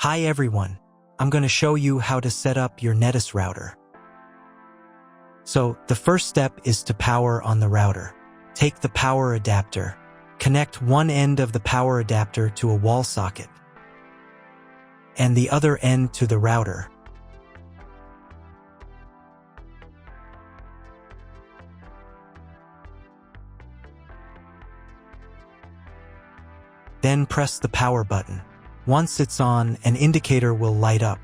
Hi everyone, I'm going to show you how to set up your Netis router. So, the first step is to power on the router. Take the power adapter. Connect one end of the power adapter to a wall socket and the other end to the router. Then press the power button. Once it's on, an indicator will light up.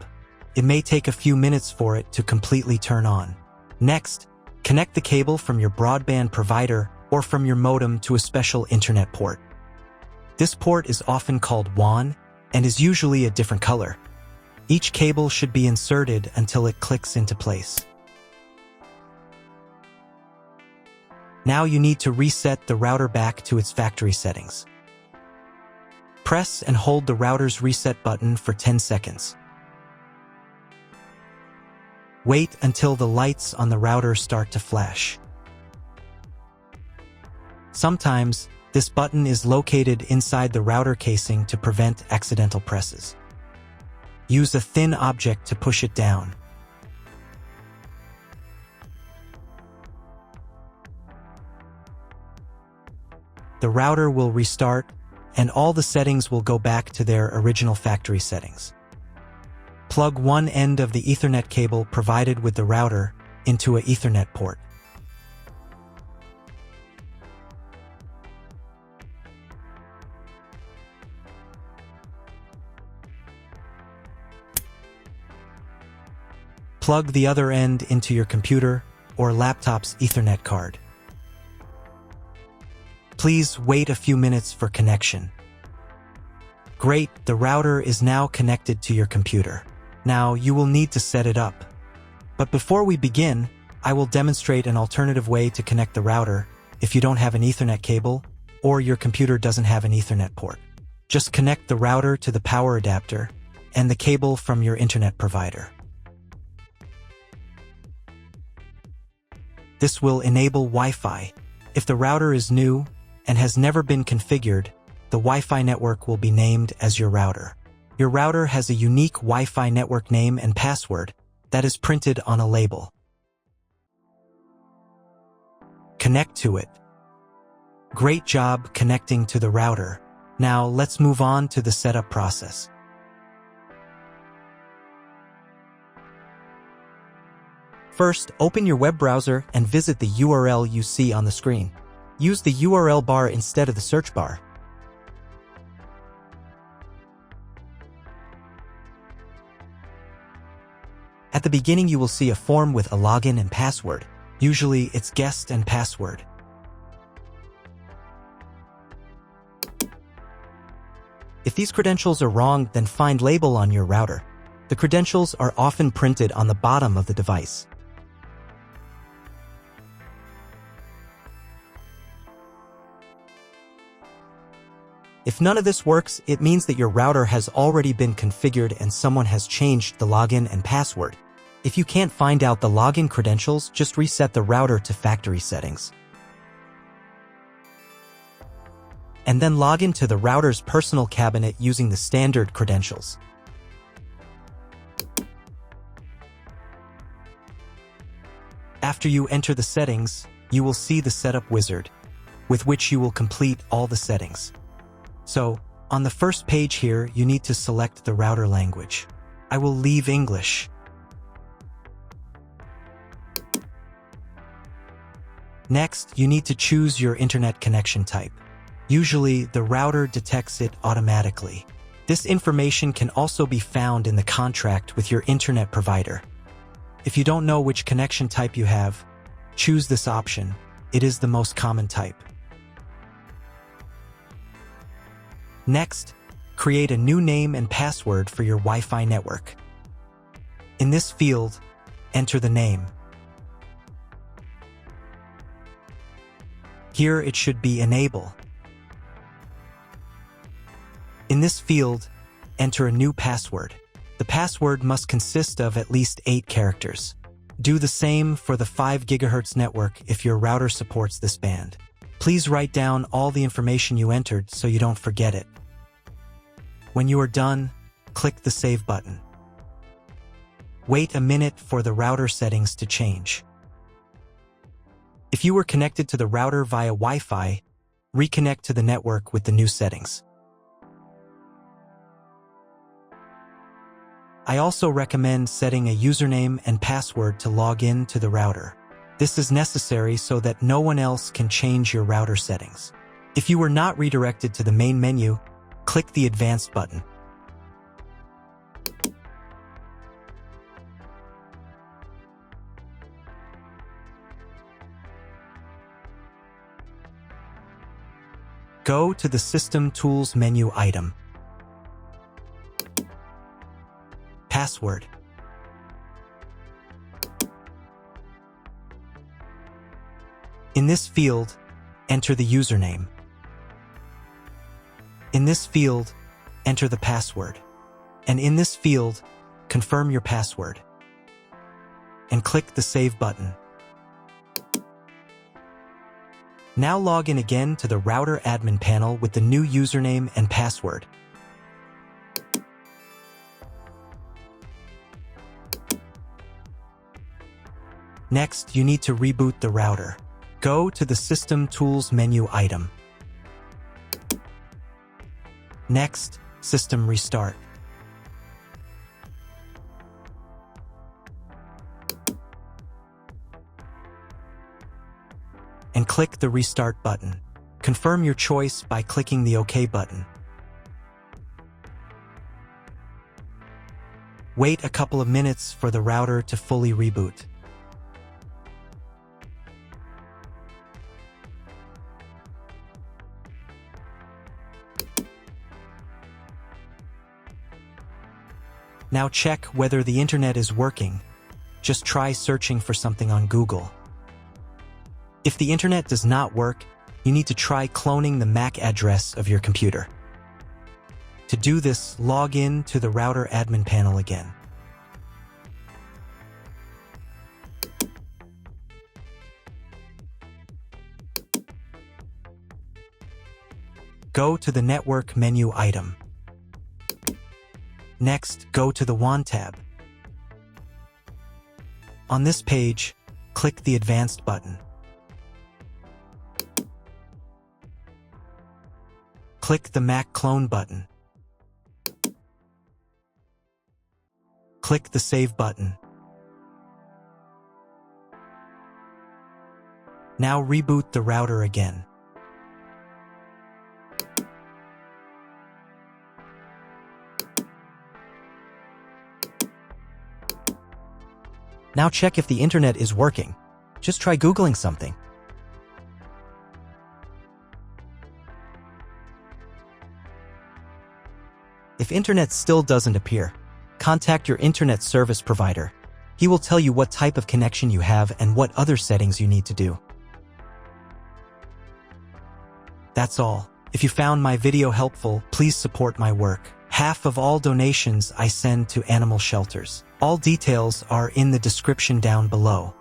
It may take a few minutes for it to completely turn on. Next, connect the cable from your broadband provider or from your modem to a special internet port. This port is often called WAN and is usually a different color. Each cable should be inserted until it clicks into place. Now you need to reset the router back to its factory settings. Press and hold the router's reset button for 10 seconds. Wait until the lights on the router start to flash. Sometimes, this button is located inside the router casing to prevent accidental presses. Use a thin object to push it down. The router will restart, and all the settings will go back to their original factory settings. Plug one end of the Ethernet cable provided with the router into an Ethernet port. Plug the other end into your computer or laptop's Ethernet card. Please wait a few minutes for connection. Great, the router is now connected to your computer. Now you will need to set it up. But before we begin, I will demonstrate an alternative way to connect the router if you don't have an Ethernet cable or your computer doesn't have an Ethernet port. Just connect the router to the power adapter and the cable from your internet provider. This will enable Wi-Fi. If the router is new and has never been configured, the Wi-Fi network will be named as your router. Your router has a unique Wi-Fi network name and password that is printed on a label. Connect to it. Great job connecting to the router. Now let's move on to the setup process. First, open your web browser and visit the URL you see on the screen. Use the URL bar instead of the search bar. At the beginning, you will see a form with a login and password. Usually, it's guest and password. If these credentials are wrong, then find label on your router. The credentials are often printed on the bottom of the device. If none of this works, it means that your router has already been configured and someone has changed the login and password. If you can't find out the login credentials, just reset the router to factory settings. And then log into the router's personal cabinet using the standard credentials. After you enter the settings, you will see the setup wizard, with which you will complete all the settings. So, on the first page here, you need to select the router language. I will leave English. Next, you need to choose your internet connection type. Usually, the router detects it automatically. This information can also be found in the contract with your internet provider. If you don't know which connection type you have, choose this option. It is the most common type. Next, create a new name and password for your Wi-Fi network. In this field, enter the name. Here it should be Enable. In this field, enter a new password. The password must consist of at least 8 characters. Do the same for the 5 GHz network if your router supports this band. Please write down all the information you entered so you don't forget it. When you are done, click the Save button. Wait a minute for the router settings to change. If you were connected to the router via Wi-Fi, reconnect to the network with the new settings. I also recommend setting a username and password to log in to the router. This is necessary so that no one else can change your router settings. If you were not redirected to the main menu, click the Advanced button. Go to the System Tools menu item. Password. In this field, enter the username. In this field, enter the password. And in this field, confirm your password. And click the Save button. Now log in again to the router admin panel with the new username and password. Next, you need to reboot the router. Go to the System Tools menu item. Next, System Restart. And click the Restart button. Confirm your choice by clicking the OK button. Wait a couple of minutes for the router to fully reboot. Now check whether the internet is working. Just try searching for something on Google. If the internet does not work, you need to try cloning the MAC address of your computer. To do this, log in to the router admin panel again. Go to the Network menu item. Next, go to the WAN tab. On this page, click the Advanced button. Click the MAC clone button. Click the Save button. Now reboot the router again. Now check if the internet is working. Just try Googling something. If internet still doesn't appear, contact your internet service provider. He will tell you what type of connection you have and what other settings you need to do. That's all. If you found my video helpful, please support my work. Half of all donations I send to animal shelters. All details are in the description down below.